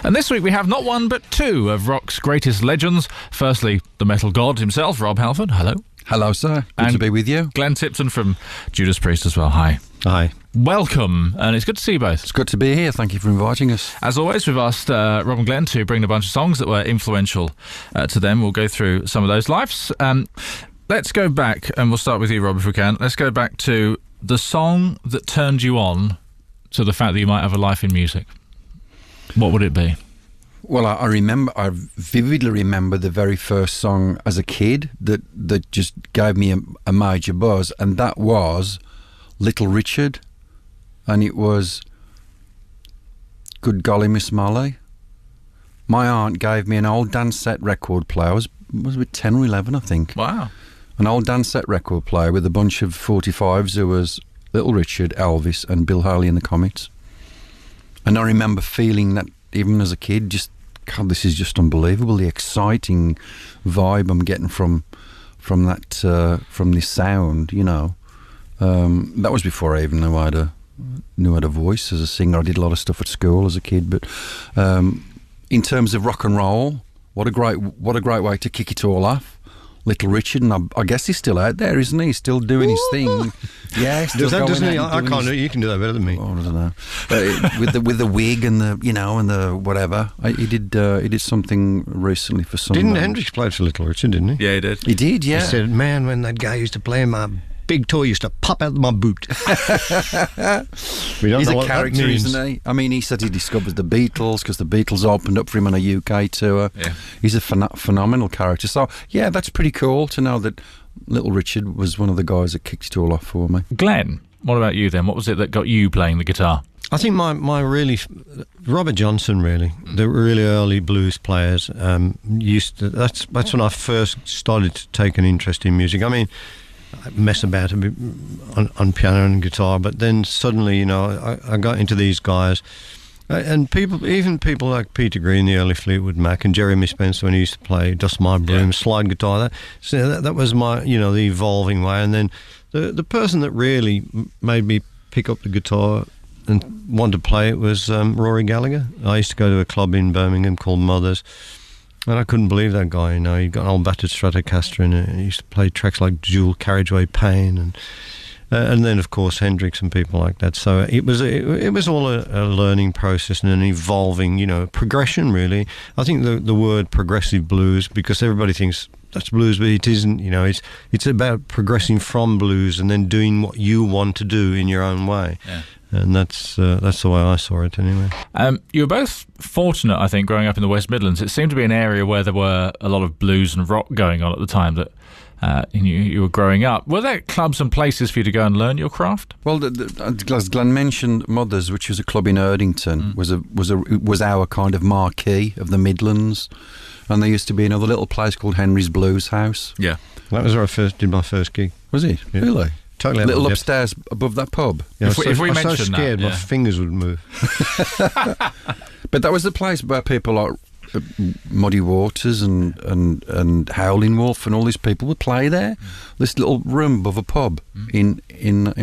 And this week we have not one but two of rock's greatest legends. Firstly, the metal god himself, Rob Halford. Hello. Hello, sir. Good to be with you. Glenn Tipton from Judas Priest as well. Hi. Hi. Welcome, and it's good to see you both. It's good to be here. Thank you for inviting us. As always, we've asked Rob and Glenn to bring a bunch of songs that were influential to them. We'll go through some of those lives. Let's go back, and we'll start with you, Rob, if we can. Let's go back to the song that turned you on to the fact that you might have a life in music. What would it be? Well, I vividly remember the very first song as a kid that just gave me a major buzz, and that was Little Richard, and it was Good Golly Miss Molly. My aunt gave me an old dance set record player. I was about 10 or 11, I think. Wow. An old dance set record player with a bunch of 45s. There was Little Richard, Elvis, and Bill Haley and the Comets. And I remember feeling that even as a kid, just, God, this is just unbelievable. The exciting vibe I'm getting from this sound, you know. That was before I even knew I had a voice as a singer. I did a lot of stuff at school as a kid, but in terms of rock and roll, what a great way to kick it all off. Little Richard, and I guess he's still out there, isn't he? He's still doing his thing. Yeah, still doesn't he? I can't do it. You can do that better than me. Oh, I don't know. With the wig and the whatever. He did something recently for some. Didn't Hendrix play for Little Richard? Didn't he? Yeah, he did. He did. Yeah. He said, "Man, when that guy used to play my big toy used to pop out of my boot." He's a character, isn't he? I mean, he said he discovered the Beatles because the Beatles opened up for him on a UK tour. Yeah. He's a phenomenal character. So, yeah, that's pretty cool to know that Little Richard was one of the guys that kicked it all off for me. Glenn, what about you then? What was it that got you playing the guitar? I think my really Robert Johnson, really, the really early blues players that's when I first started to take an interest in music. I mean, I mess about a bit on piano and guitar, but then suddenly, you know, I got into these guys, and even people like Peter Green, the early Fleetwood Mac, and Jeremy Spencer when he used to play Dust My Broom, slide guitar. That was my, you know, the evolving way. And then the person that really made me pick up the guitar and want to play it was Rory Gallagher. I used to go to a club in Birmingham called Mothers, and I couldn't believe that guy. You know, he got an old battered Stratocaster, and he used to play tracks like Dual Carriageway Pain, and then of course Hendrix and people like that. So it was all a learning process and an evolving, you know, progression. Really, I think the word progressive blues, because everybody thinks that's blues, but it isn't. You know, it's about progressing from blues and then doing what you want to do in your own way. Yeah. And that's the way I saw it anyway. You were both fortunate, I think, growing up in the West Midlands. It seemed to be an area where there were a lot of blues and rock going on at the time that you were growing up. Were there clubs and places for you to go and learn your craft? Well, as Glenn mentioned, Mothers, which was a club in Erdington, was our kind of marquee of the Midlands. And there used to be another little place called Henry's Blues House. Yeah. That was where I did my first gig. Was it? Yeah. Really? Totally little upstairs above that pub. Yeah, if we mentioned so scared that, my fingers would move. But that was the place where people like Muddy Waters and Howling Wolf and all these people would play there. This little room above a pub in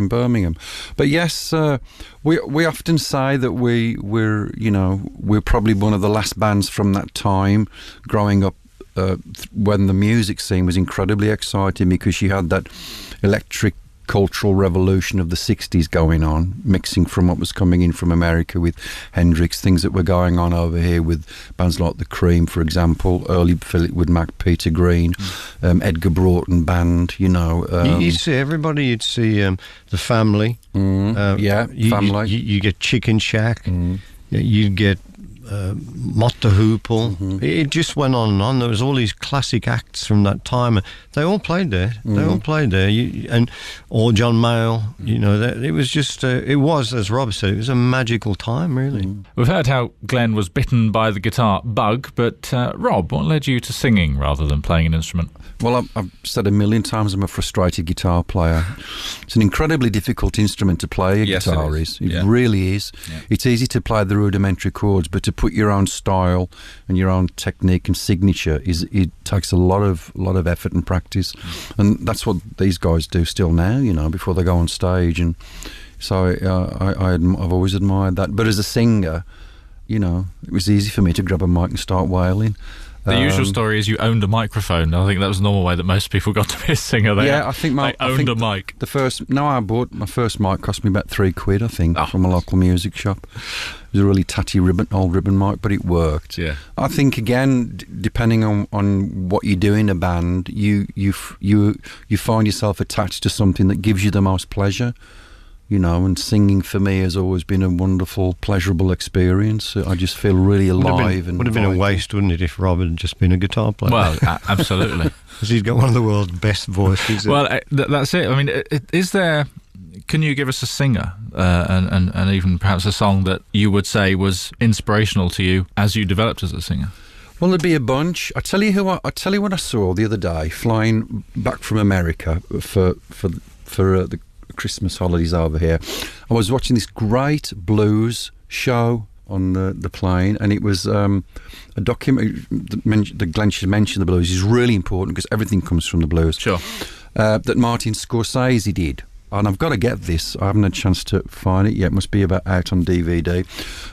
Birmingham. But yes, we often say that we're probably one of the last bands from that time growing up. When the music scene was incredibly exciting because you had that electric cultural revolution of the 60s going on, mixing from what was coming in from America with Hendrix, things that were going on over here with bands like The Cream, for example, early Fleetwood Mac, Peter Green, Edgar Broughton Band, you know. You'd see everybody, you'd see The Family. Family. You get Chicken Shack, you'd get Mott the Hoople. It just went on and on. There was all these classic acts from that time. They all played there. They all played there. Or John Mayall. You know, it was just. It was, as Rob said, it was a magical time, really. We've heard how Glenn was bitten by the guitar bug, but Rob, what led you to singing rather than playing an instrument? Well, I've said a million times I'm a frustrated guitar player. It's an incredibly difficult instrument to play, guitar is. It really is. Yeah. It's easy to play the rudimentary chords, but to put your own style and your own technique and signature, it takes a lot of effort and practice. And that's what these guys do still now, you know, before they go on stage. And so I've always admired that. But as a singer, it was easy for me to grab a mic and start wailing. The usual story is you owned a microphone. I think that was the normal way that most people got to be a singer. I think they owned a mic. I bought my first mic, cost me about £3, I think, from a local music shop. It was a really tatty old ribbon mic, but it worked. Yeah. I think again, depending on what you do in a band, you find yourself attached to something that gives you the most pleasure. And singing for me has always been a wonderful, pleasurable experience. I just feel really alive. Would have been a waste, wouldn't it, if Rob had just been a guitar player? Well, absolutely. Because he's got one of the world's best voices. Well, that's it. I mean, is there... Can you give us a singer and even perhaps a song that you would say was inspirational to you as you developed as a singer? Well, there'd be a bunch. I tell you what I saw the other day, flying back from America for the Christmas holidays over here. I was watching this great blues show on the plane, and it was a documentary that Glenn should mention. The blues is really important because everything comes from the blues. Sure. That Martin Scorsese did. And I've got to get this. I haven't had a chance to find it yet. It must be out on DVD.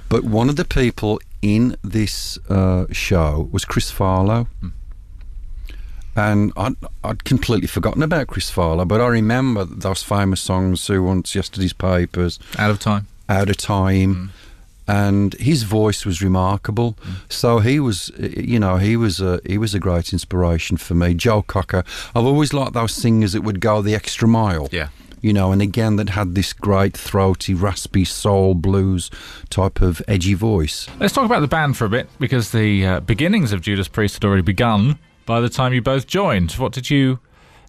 But one of the people in this show was Chris Farlowe. And I'd completely forgotten about Chris Farlowe, but I remember those famous songs, Who Wants Yesterday's Papers? Out of Time. And his voice was remarkable. So he was a great inspiration for me. Joe Cocker. I've always liked those singers that would go the extra mile. Yeah. And again, that had this great throaty, raspy soul blues type of edgy voice. Let's talk about the band for a bit, because the beginnings of Judas Priest had already begun by the time you both joined. What did you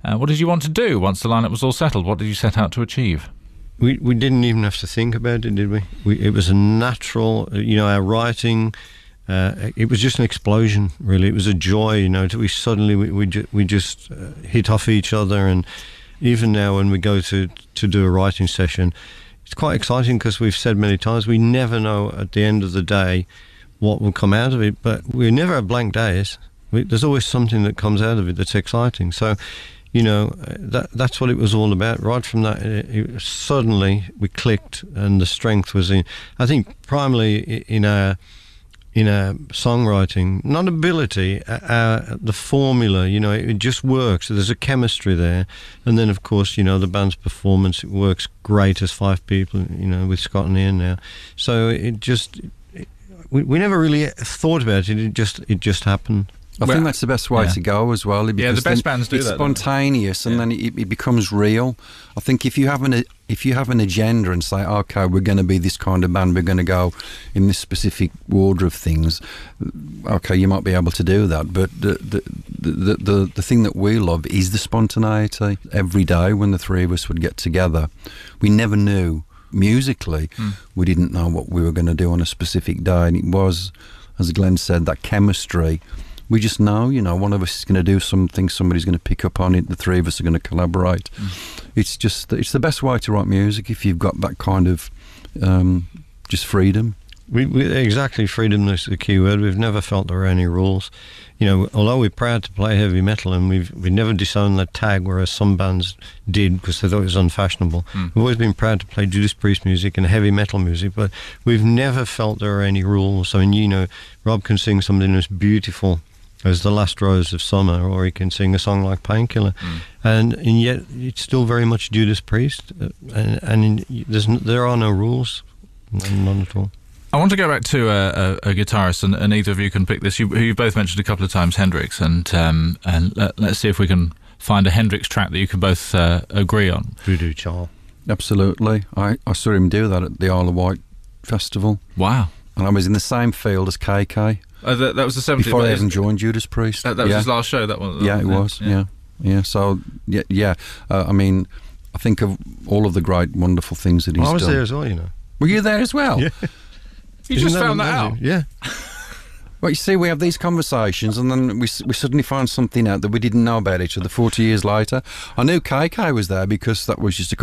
want to do once the lineup was all settled? What did you set out to achieve? We didn't even have to think about it, did we? It was a natural, our writing. It was just an explosion, really. It was a joy, we suddenly we just hit off each other. And even now, when we go to do a writing session, it's quite exciting because we've said many times we never know at the end of the day what will come out of it. But we never have blank days. There's always something that comes out of it that's exciting. So, that's what it was all about. Right from that, suddenly we clicked, and the strength was in. I think primarily in our songwriting, not ability, the formula. It just works. There's a chemistry there, and then of course, the band's performance. It works great as 5 people. With Scott and Ian now. So we never really thought about it. It just happened. I think that's the best way to go as well. Yeah, the best bands do that. It's spontaneous, and then it becomes real. I think if you have an agenda and say, okay, we're going to be this kind of band, we're going to go in this specific order of things. Okay, you might be able to do that, but the thing that we love is the spontaneity. Every day when the 3 of us would get together, we never knew musically. We didn't know what we were going to do on a specific day, and it was, as Glenn said, that chemistry. We just know, one of us is going to do something, somebody's going to pick up on it, the 3 of us are going to collaborate. It's the best way to write music if you've got that kind of just freedom. Exactly, freedom is the key word. We've never felt there were any rules. Although we're proud to play heavy metal, and we've never disowned that tag, whereas some bands did because they thought it was unfashionable. We've always been proud to play Judas Priest music and heavy metal music, but we've never felt there are any rules. I mean, Rob can sing something that's beautiful as The Last Rose of Summer, or he can sing a song like Painkiller, and yet it's still very much Judas Priest, and there are no rules, none at all. I want to go back to a guitarist, and either of you can pick this. You've both mentioned a couple of times Hendrix, and let's see if we can find a Hendrix track that you can both agree on. Voodoo Child. Absolutely. I saw him do that at the Isle of Wight Festival. Wow. And I was in the same field as KK. That was the 70th. Before I even joined Judas Priest. That was his last show, that one? Yeah, it was, yeah. So, yeah. I mean, I think of all of the great, wonderful things that he's done. I was there as well, Were you there as well? Yeah. You just found that out? Yeah. Well, you see, we have these conversations, and then we suddenly find something out that we didn't know about each other 40 years later. I knew KK was there because that was just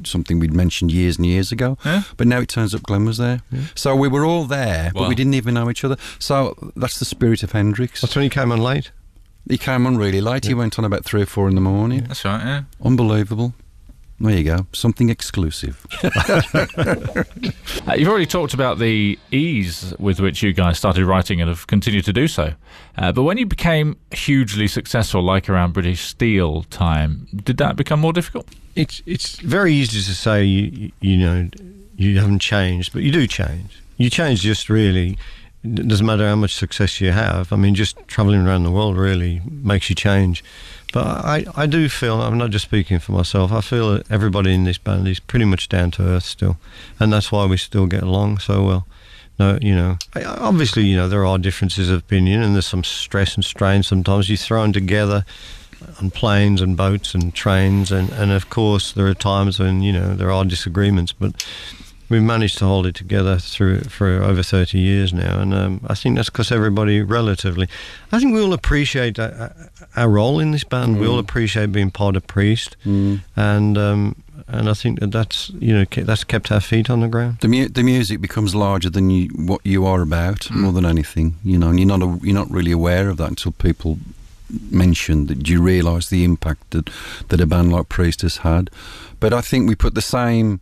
something we'd mentioned years and years ago. Yeah. But now it turns up Glenn was there. Yeah. So we were all there, but we didn't even know each other. So that's the spirit of Hendrix. That's when he came on late. He came on really late. Yeah. He went on about 3 or 4 in the morning. That's right, yeah. Unbelievable. There you go. Something exclusive. You've already talked about the ease with which you guys started writing and have continued to do so. But when you became hugely successful, like around British Steel time, did that become more difficult? It's very easy to say, you know, you haven't changed, but you do change. You change just really. It doesn't matter how much success you have. I mean, just travelling around the world really makes you change. But I do feel, I'm not just speaking for myself, I feel that everybody in this band is pretty much down to earth still. And that's why we still get along so well. No, you know, obviously, you know, there are differences of opinion and there's some stress and strain sometimes. You're thrown together on planes and boats and trains. And of course, there are times when, you know, there are disagreements. But we've managed to hold it together for over 30 years now, and I think that's because everybody relatively, I think we all appreciate our role in this band. We all appreciate being part of Priest, and I think that's, you know, that's kept our feet on the ground. The music becomes larger than what you are about, more than anything, you know, and you're not really aware of that until people mention that. You realise the impact that a band like Priest has had. But I think we put the same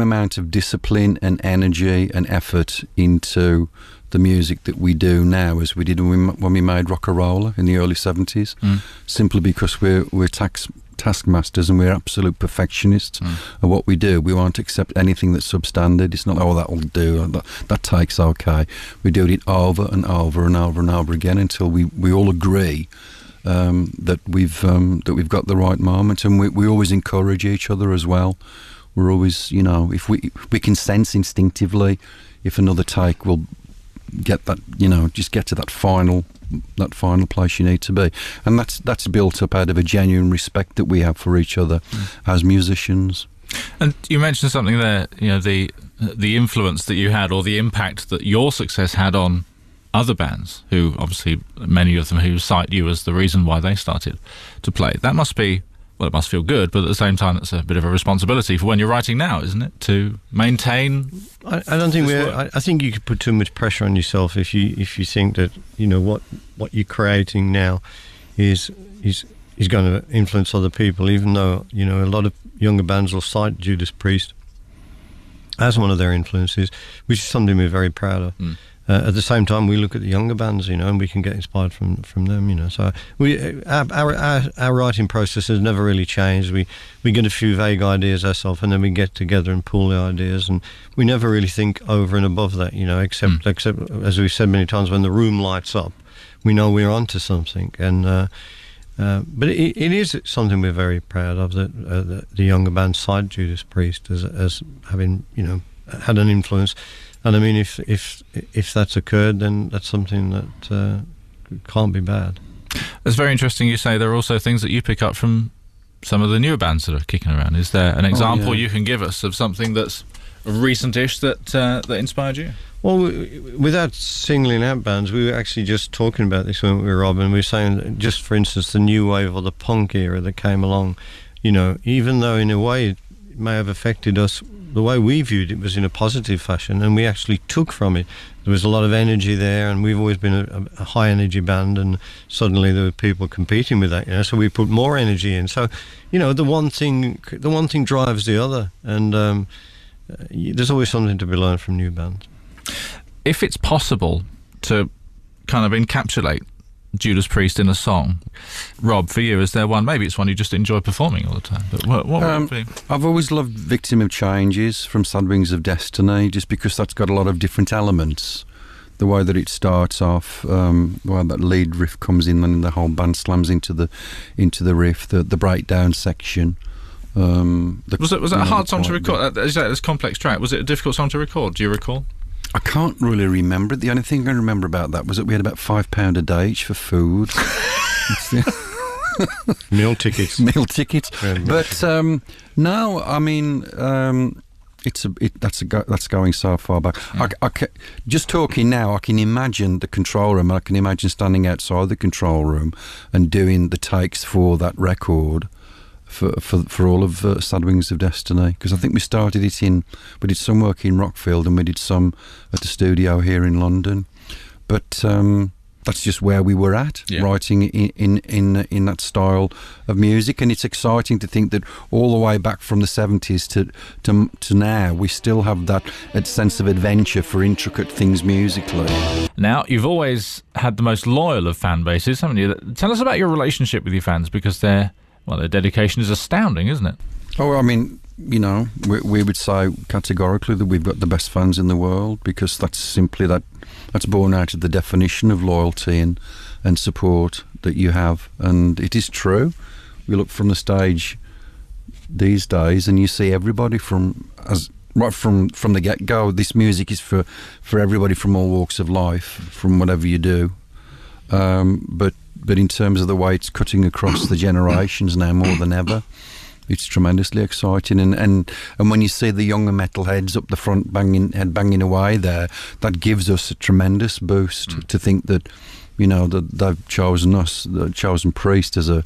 amount of discipline and energy and effort into the music that we do now as we did when we made Rock-a-Roller in the early 70s, simply because we're taskmasters and we're absolute perfectionists of what we do. We won't accept anything that's substandard. It's not, oh, that'll do, that takes okay. We do it over and over and over and over again until we all agree that we've got the right moment, and we always encourage each other as well. We're always, you know, if we can sense instinctively if another take will get that, you know, just get to that final place you need to be, and that's built up out of a genuine respect that we have for each other as musicians. And you mentioned something there, you know, the influence that you had, or the impact that your success had on other bands, who obviously many of them who cite you as the reason why they started to play. That must be, well, it must feel good, but at the same time, it's a bit of a responsibility for when you're writing now, isn't it? To maintain. I don't think I think you could put too much pressure on yourself if you think that, you know, what you're creating now is going to influence other people. Even though, you know, a lot of younger bands will cite Judas Priest as one of their influences, which is something we're very proud of. At the same time, we look at the younger bands, you know, and we can get inspired from them, you know. So our writing process has never really changed. We get a few vague ideas ourselves, and then we get together and pool the ideas, and we never really think over and above that, you know. Except as we've said many times, when the room lights up, we know we're onto something. And but it is something we're very proud of, that the younger band cite Judas Priest as having, you know, had an influence. And I mean, if that's occurred, then that's something that can't be bad. It's very interesting you say there are also things that you pick up from some of the newer bands that are kicking around. Is there an example you can give us of something that's recent-ish that inspired you? Well, without singling out bands, we were actually just talking about this when we were Rob, and we were saying, just for instance, the new wave or the punk era that came along, you know, even though in a way it may have affected us, the way we viewed it was in a positive fashion, and we actually took from it. There was a lot of energy there, and we've always been a high energy band, and suddenly there were people competing with that, you know, so we put more energy in. So, you know, the one thing drives the other, and there's always something to be learned from new bands. If it's possible to kind of encapsulate Judas Priest in a song, Rob, for you, is there one? Maybe it's one you just enjoy performing all the time. But what would it be? I've always loved "Victim of Changes" from Sad Wings of Destiny, just because that's got a lot of different elements. The way that it starts off, the way that lead riff comes in, and the whole band slams into the riff. The breakdown section. Was it a hard song to record? Is that this complex track? Was it a difficult song to record? Do you recall? I can't really remember it. The only thing I remember about that was that we had about £5 a day each for food. Meal tickets. But no, I mean, that's going so far back. Just talking now, I can imagine the control room. I can imagine standing outside the control room and doing the takes for that record. For all of Sad Wings of Destiny, because I think we did some work in Rockfield and we did some at the studio here in London. But that's just where we were at, writing in that style of music. And it's exciting to think that all the way back from the 70s to now, we still have that sense of adventure for intricate things musically. Now, you've always had the most loyal of fan bases, haven't you? Tell us about your relationship with your fans, because their dedication is astounding, isn't it? Oh, I mean, you know, we would say categorically that we've got the best fans in the world, because that's born out of the definition of loyalty and support that you have. And it is true. We look from the stage these days and you see everybody right from the get-go. This music is for everybody from all walks of life, from whatever you do. But in terms of the way it's cutting across the generations now more than ever, it's tremendously exciting. And when you see the younger metalheads up the front banging away there, that gives us a tremendous boost to think that, you know, that they've chosen us, they've chosen Priest as a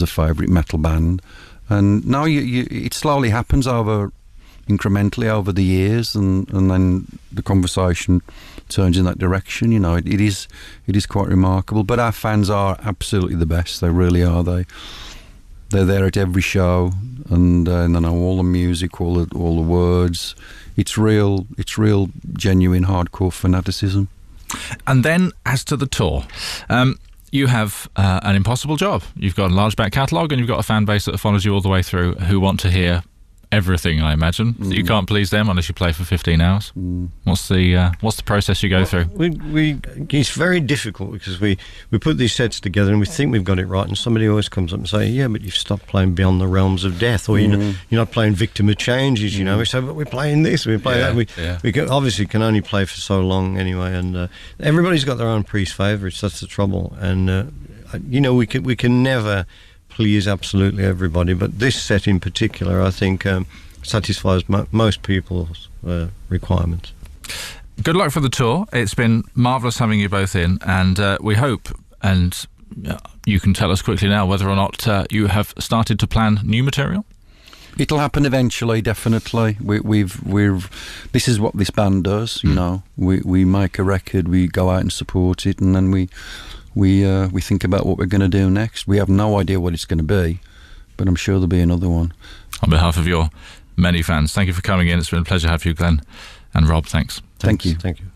favourite metal band. And now it slowly happens incrementally over the years, and then the conversation turns in that direction. You know, it is quite remarkable. But our fans are absolutely the best. They really are. They're there at every show, and they know all the music, all the words. It's real, genuine, hardcore fanaticism. And then, as to the tour, you have an impossible job. You've got a large back catalogue, and you've got a fan base that follows you all the way through, who want to hear everything, I imagine. You can't please them unless you play for 15 hours. What's the process you go through? It's very difficult, because we put these sets together and we think we've got it right, and somebody always comes up and say, yeah, but you've stopped playing Beyond the Realms of Death, or you're not playing Victim of Changes, you know. We say, but we're playing this, we're playing that. We obviously can only play for so long anyway, and everybody's got their own Priest favourites. That's the trouble. And you know, we can never please absolutely everybody, but this set in particular, I think, satisfies most people's requirements. Good luck for the tour. It's been marvellous having you both in, and we hope, and you can tell us quickly now whether or not you have started to plan new material. It'll happen eventually, definitely. This is what this band does, you know. We make a record, we go out and support it, and then we think about what we're going to do next. We have no idea what it's going to be, but I'm sure there'll be another one. On behalf of your many fans, thank you for coming in. It's been a pleasure to have you, Glenn and Rob. Thanks. Thank you. Thank you.